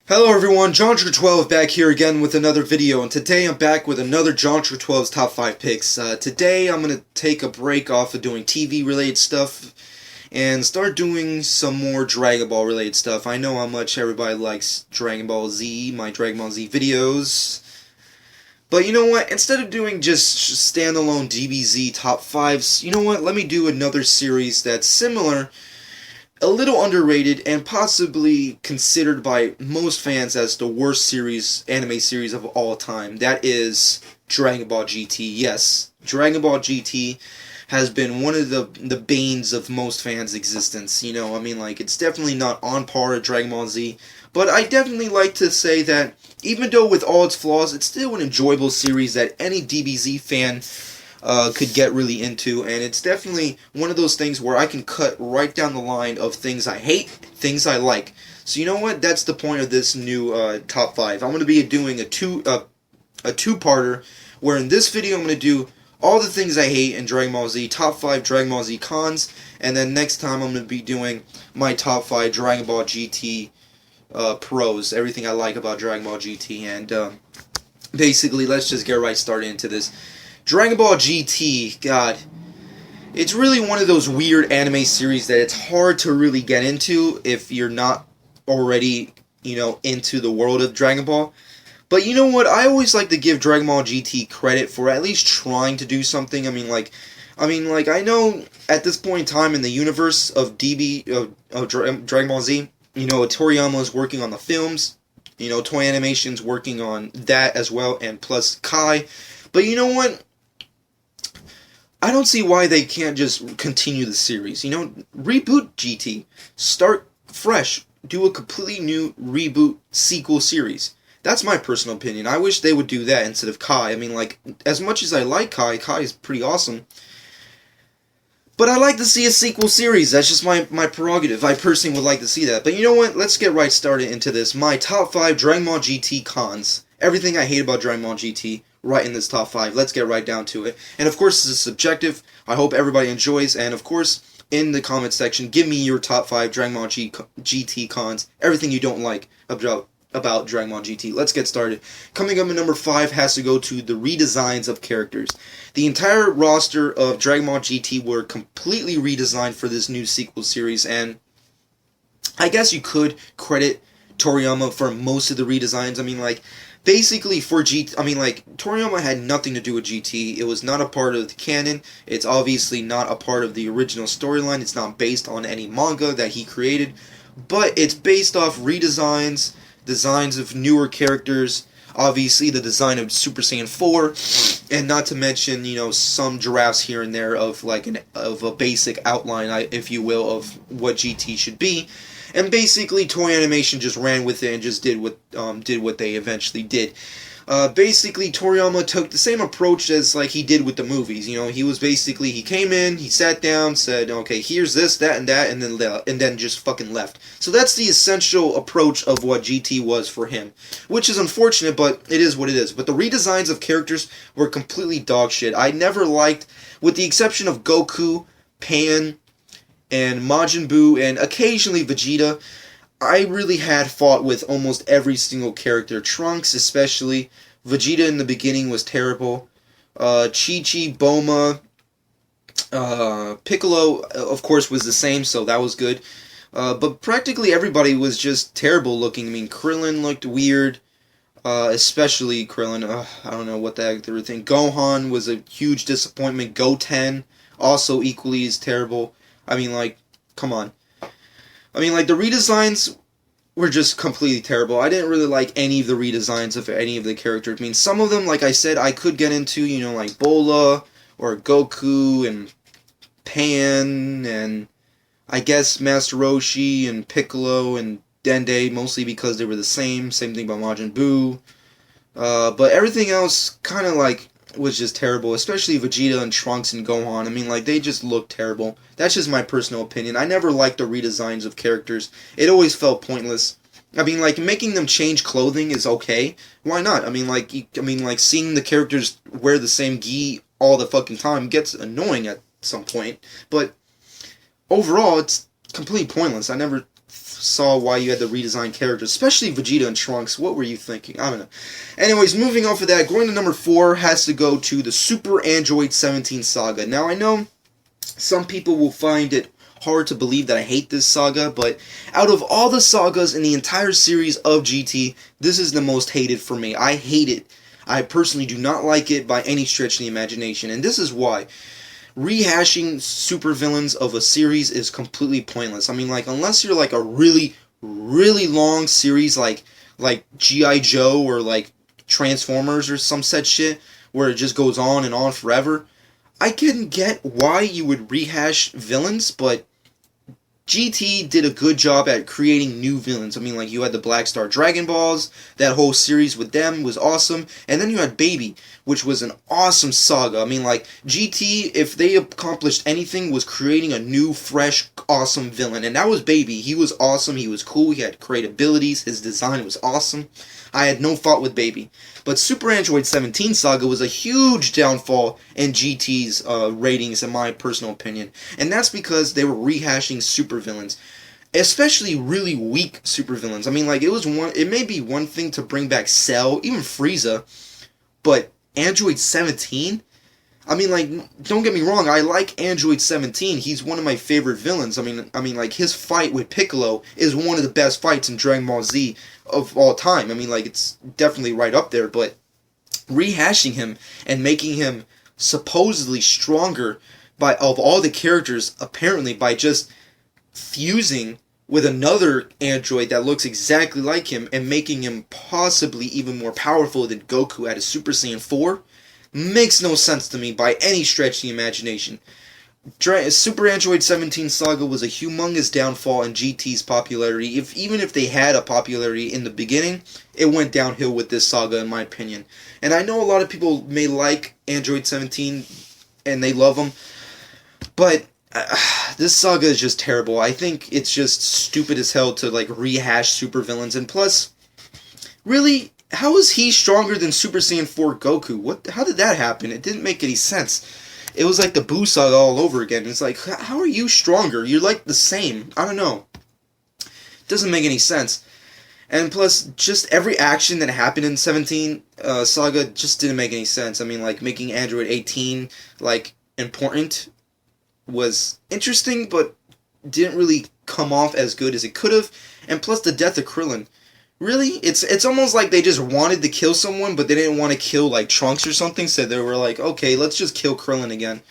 Hello everyone, Jontra12 back here again with another video, and today I'm back with another Jontra12's top 5 picks. Today I'm going to take a break off of doing TV related stuff and start doing some more Dragon Ball related stuff. I know how much everybody likes Dragon Ball Z, my Dragon Ball Z videos. But you know what, instead of doing just standalone DBZ top 5s, you know what, let me do another series that's similar, a little underrated, and possibly considered by most fans as the worst anime series of all time. That is Dragon Ball GT. Yes, Dragon Ball GT has been one of the banes of most fans' existence. You know, I mean, like, it's definitely not on par with Dragon Ball Z, but I definitely like to say that even though with all its flaws, it's still an enjoyable series that any DBZ fan could get really into, and it's definitely one of those things where I can cut right down the line of things I hate, things I like. So you know what? That's the point of this new top 5. I'm going to be doing a two-parter, where in this video I'm going to do all the things I hate in Dragon Ball Z, top 5 Dragon Ball Z cons, and then next time I'm going to be doing my top 5 Dragon Ball GT pros, everything I like about Dragon Ball GT, and basically let's just get right started into this. Dragon Ball GT, God, it's really one of those weird anime series that it's hard to really get into if you're not already, you know, into the world of Dragon Ball. But you know what? I always like to give Dragon Ball GT credit for at least trying to do something. I mean, like, I know at this point in time in the universe of Dragon Ball Z, you know, Toriyama is working on the films. You know, Toei Animation's working on that as well, and plus Kai. But you know what? I don't see why they can't just continue the series. You know, reboot GT. Start fresh. Do a completely new reboot sequel series. That's my personal opinion. I wish they would do that instead of Kai. I mean, like, as much as I like Kai is pretty awesome. But I like to see a sequel series. That's just my prerogative. I personally would like to see that. But you know what? Let's get right started into this. My top 5 Dragon Ball GT cons. Everything I hate about Dragon Ball GT. Right in this top 5. Let's get right down to it. And of course, this is subjective. I hope everybody enjoys. And of course, in the comment section, give me your top 5 Dragon Ball GT cons. Everything you don't like about Dragon Ball GT. Let's get started. Coming up at number 5 has to go to the redesigns of characters. The entire roster of Dragon Ball GT were completely redesigned for this new sequel series. And I guess you could credit Toriyama for most of the redesigns. I mean, like, basically, for GT, I mean, like, Toriyama had nothing to do with GT. It was not a part of the canon. It's obviously not a part of the original storyline. It's not based on any manga that he created. But it's based off redesigns, designs of newer characters, obviously the design of Super Saiyan 4, and not to mention, you know, some drafts here and there of, like, of a basic outline, if you will, of what GT should be. And basically, Toei Animation just ran with it and just did what they eventually did. Basically, Toriyama took the same approach as like he did with the movies. You know, he came in, he sat down, said, okay, here's this, that, and that, and then just fucking left. So that's the essential approach of what GT was for him, which is unfortunate, but it is what it is. But the redesigns of characters were completely dog shit. I never liked, with the exception of Goku, Pan, and Majin Buu, and occasionally Vegeta, I really had fought with almost every single character. Trunks, especially. Vegeta in the beginning was terrible. Chi-Chi, Bulma, Piccolo, of course, was the same, so that was good. But practically everybody was just terrible looking. I mean, Krillin looked weird, especially Krillin. I don't know what the heck they were thinking. Gohan was a huge disappointment. Goten, also equally as terrible. I mean, like, come on. I mean, like, the redesigns were just completely terrible. I didn't really like any of the redesigns of any of the characters. I mean, some of them, like I said, I could get into, you know, like Bola, or Goku, and Pan, and I guess Master Roshi, and Piccolo, and Dende, mostly because they were the same. Same thing about Majin Buu. But everything else kind of, like, was just terrible, especially Vegeta and Trunks and Gohan. I mean, like, they just looked terrible. That's just my personal opinion. I never liked the redesigns of characters. It always felt pointless. I mean, like, making them change clothing is okay. Why not? I mean, like, seeing the characters wear the same gi all the fucking time gets annoying at some point. But overall, it's completely pointless. I never saw why you had to redesign characters, especially Vegeta and Trunks. What were you thinking? I don't know. Anyways, moving off of that, going to number 4 has to go to the Super Android 17 saga. Now, I know some people will find it hard to believe that I hate this saga, but out of all the sagas in the entire series of GT, this is the most hated for me. I hate it. I personally do not like it by any stretch of the imagination, and this is why. Rehashing supervillains of a series is completely pointless. I mean, like, unless you're like a really, really long series like G.I. Joe or like Transformers or some such shit, where it just goes on and on forever, I can get why you would rehash villains, but GT did a good job at creating new villains. I mean, like, you had the Black Star Dragon Balls, that whole series with them was awesome, and then you had Baby, which was an awesome saga. I mean, like, GT, if they accomplished anything, was creating a new, fresh, awesome villain, and that was Baby. He was awesome, he was cool, he had great abilities, his design was awesome. I had no fault with Baby. But Super Android 17 Saga was a huge downfall in GT's ratings, in my personal opinion. And that's because they were rehashing supervillains. Especially really weak supervillains. I mean, like, it may be one thing to bring back Cell, even Frieza, but Android 17? I mean, like, don't get me wrong, I like Android 17. He's one of my favorite villains. I mean, like, his fight with Piccolo is one of the best fights in Dragon Ball Z of all time. I mean, like, it's definitely right up there, but rehashing him and making him supposedly stronger of all the characters, apparently, by just fusing with another android that looks exactly like him and making him possibly even more powerful than Goku at a Super Saiyan 4, makes no sense to me by any stretch of the imagination. Super Android 17 Saga was a humongous downfall in GT's popularity. Even if they had a popularity in the beginning, it went downhill with this saga, in my opinion. And I know a lot of people may like Android 17 and they love them, but this saga is just terrible. I think it's just stupid as hell to, like, rehash supervillains. And plus, really, how is he stronger than Super Saiyan 4 Goku? How did that happen? It didn't make any sense. It was like the Buu saga all over again. It's like, how are you stronger? You're like the same. I don't know. It doesn't make any sense. And plus, just every action that happened in 17 Saga just didn't make any sense. I mean, like, making Android 18, like, important was interesting, but didn't really come off as good as it could have. And plus, the death of Krillin. Really? It's almost like they just wanted to kill someone, but they didn't want to kill, like, Trunks or something, so they were like, okay, let's just kill Krillin again.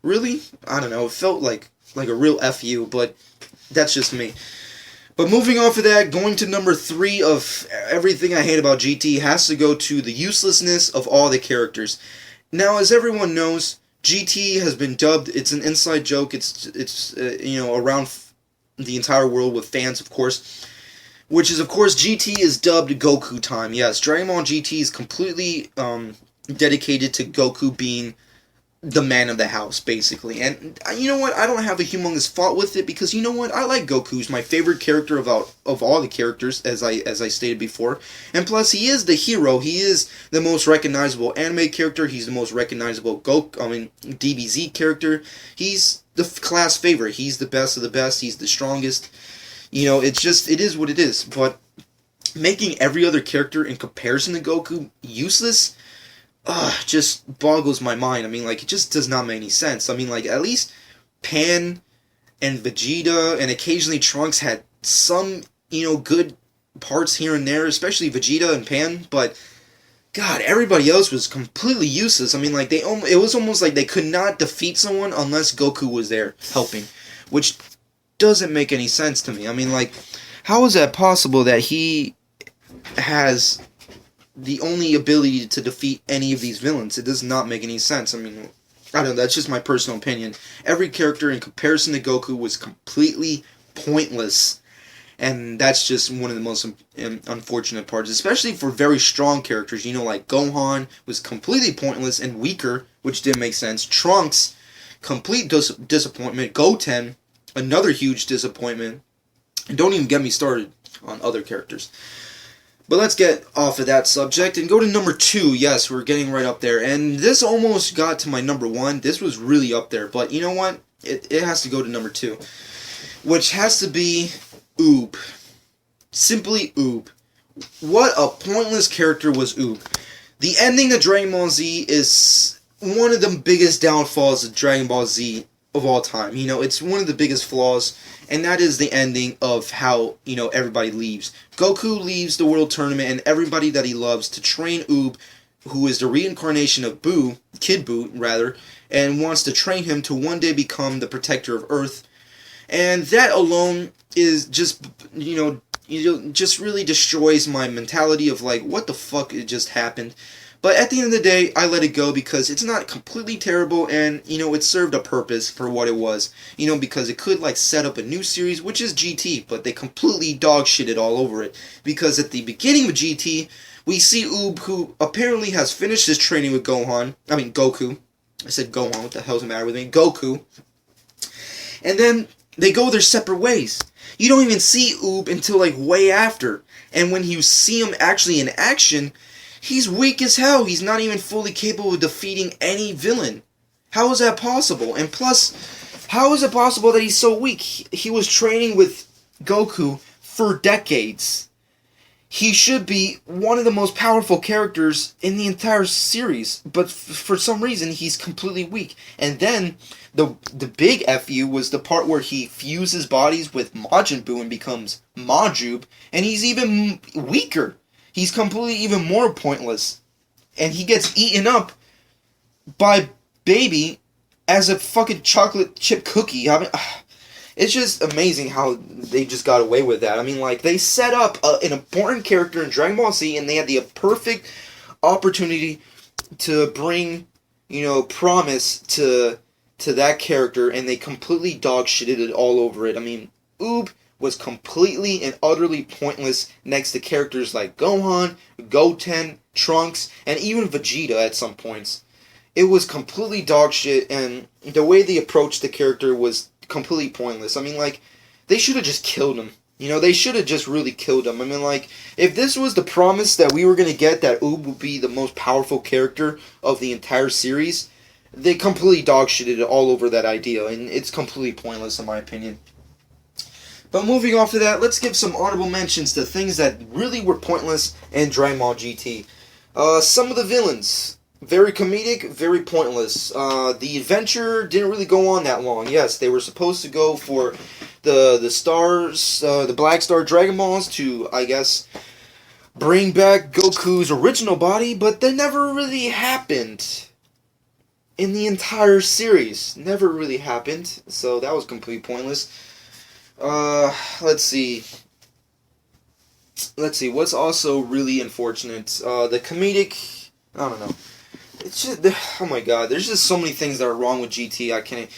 Really? I don't know, it felt like a real FU, but that's just me. But moving off of that, going to number 3 of everything I hate about GT has to go to the uselessness of all the characters. Now, as everyone knows, GT has been dubbed, it's an inside joke, it's around the entire world with fans, of course, which is, of course, GT is dubbed Goku time. Yes, Dragon Ball GT is completely dedicated to Goku being the man of the house, basically. And you know what? I don't have a humongous fault with it, because you know what? I like Goku. He's my favorite character of all the characters, as I stated before. And plus, he is the hero. He is the most recognizable anime character. He's the most recognizable DBZ character. He's the class favorite. He's the best of the best. He's the strongest. You know, it is what it is. But making every other character in comparison to Goku useless, just boggles my mind. I mean, like, it just does not make any sense. I mean, like, at least Pan and Vegeta and occasionally Trunks had some, good parts here and there, especially Vegeta and Pan, but God, everybody else was completely useless. I mean, like, it was almost like they could not defeat someone unless Goku was there helping, which doesn't make any sense to me. I mean, like, how is that possible that he has the only ability to defeat any of these villains? It does not make any sense. I mean, I don't know, that's just my personal opinion. Every character in comparison to Goku was completely pointless, and that's just one of the most unfortunate parts, especially for very strong characters. Like Gohan was completely pointless and weaker, which didn't make sense. Trunks, complete disappointment. Goten, another huge disappointment. And don't even get me started on other characters. But let's get off of that subject and go to number 2. Yes, we're getting right up there. And this almost got to my number 1. This was really up there. But you know what? It has to go to number 2. Which has to be Oob. Simply Oob. What a pointless character was Oob. The ending of Dragon Ball Z is one of the biggest downfalls of Dragon Ball Z of all time. You know, it's one of the biggest flaws, and that is the ending of how, you know, everybody leaves. Goku leaves the World Tournament and everybody that he loves to train Oob, who is the reincarnation of Boo, Kid Boo, rather, and wants to train him to one day become the protector of Earth. And that alone is just, just really destroys my mentality of like, what the fuck just happened. But at the end of the day, I let it go because it's not completely terrible, and, you know, it served a purpose for what it was. You know, because it could, like, set up a new series, which is GT, but they completely dog-shitted all over it. Because at the beginning of GT, we see Oob, who apparently has finished his training with Goku. I said Gohan, what the hell's the matter with me? Goku. And then they go their separate ways. You don't even see Oob until, like, way after. And when you see him actually in action, he's weak as hell. He's not even fully capable of defeating any villain. How is that possible? And plus, how is it possible that he's so weak? He was training with Goku for decades. He should be one of the most powerful characters in the entire series, but for some reason he's completely weak. And then the big FU was the part where he fuses bodies with Majin Buu and becomes Majub, and he's even weaker. He's completely even more pointless. And he gets eaten up by Baby as a fucking chocolate chip cookie. I mean, it's just amazing how they just got away with that. I mean, like, they set up an important character in Dragon Ball Z, and they had the perfect opportunity to bring, you know, promise to that character, and they completely dog-shitted it all over it. I mean, Oob was completely and utterly pointless next to characters like Gohan, Goten, Trunks, and even Vegeta at some points. It was completely dogshit, and the way they approached the character was completely pointless. I mean, like, they should have just killed him. You know, they should have just really killed him. I mean, like, if this was the promise that we were going to get, that Oob would be the most powerful character of the entire series, they completely dogshitted it all over that idea, and it's completely pointless in my opinion. But moving off of that, let's give some honorable mentions to things that really were pointless in Dragon Ball GT. Some of the villains, very comedic, very pointless. The adventure didn't really go on that long. Yes, they were supposed to go for the stars, the Black Star Dragon Balls to, I guess, bring back Goku's original body, but that never really happened in the entire series. Never really happened, so that was completely pointless. Let's see, what's also really unfortunate, the comedic, I don't know, it's just, oh my god, there's just so many things that are wrong with GT, I can't,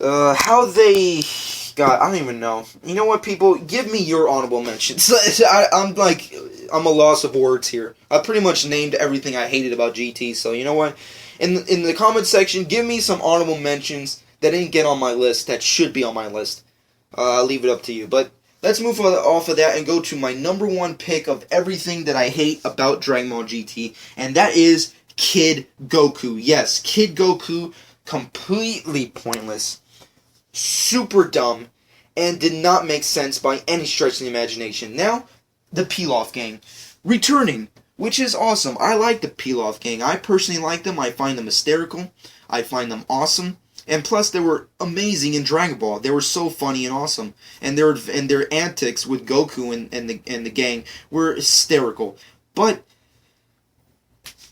how they, god, I don't even know. You know what, people, give me your honorable mentions. I'm a loss of words here. I pretty much named everything I hated about GT, so you know what, in the comment section, give me some honorable mentions that didn't get on my list that should be on my list. I'll leave it up to you. But let's move off of that and go to my number one pick of everything that I hate about Dragon Ball GT, and that is Kid Goku. Yes, Kid Goku, completely pointless, super dumb, and did not make sense by any stretch of the imagination. Now, the Pilaf Gang, returning, which is awesome. I like the Pilaf Gang. I personally like them. I find them hysterical. I find them awesome. And plus, they were amazing in Dragon Ball. They were so funny and awesome, and their antics with Goku and the gang were hysterical. But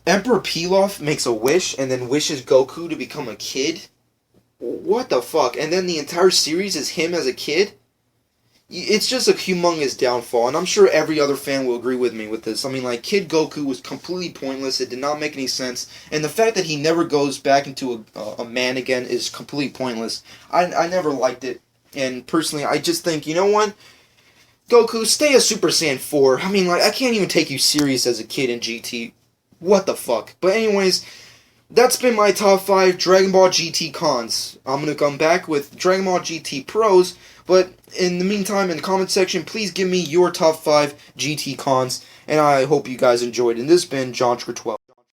Emperor Pilaf makes a wish and then wishes Goku to become a kid. What the fuck? And then the entire series is him as a kid. It's just a humongous downfall, and I'm sure every other fan will agree with me with this. I mean, like, Kid Goku was completely pointless. It did not make any sense, and the fact that he never goes back into a man again is completely pointless. I never liked it, and personally, I just think, you know what? Goku, stay a Super Saiyan 4. I mean, like, I can't even take you serious as a kid in GT. What the fuck? But anyways, that's been my top 5 Dragon Ball GT cons. I'm going to come back with Dragon Ball GT pros, but in the meantime, in the comment section, please give me your top 5 GT cons, and I hope you guys enjoyed. And this has been John 12.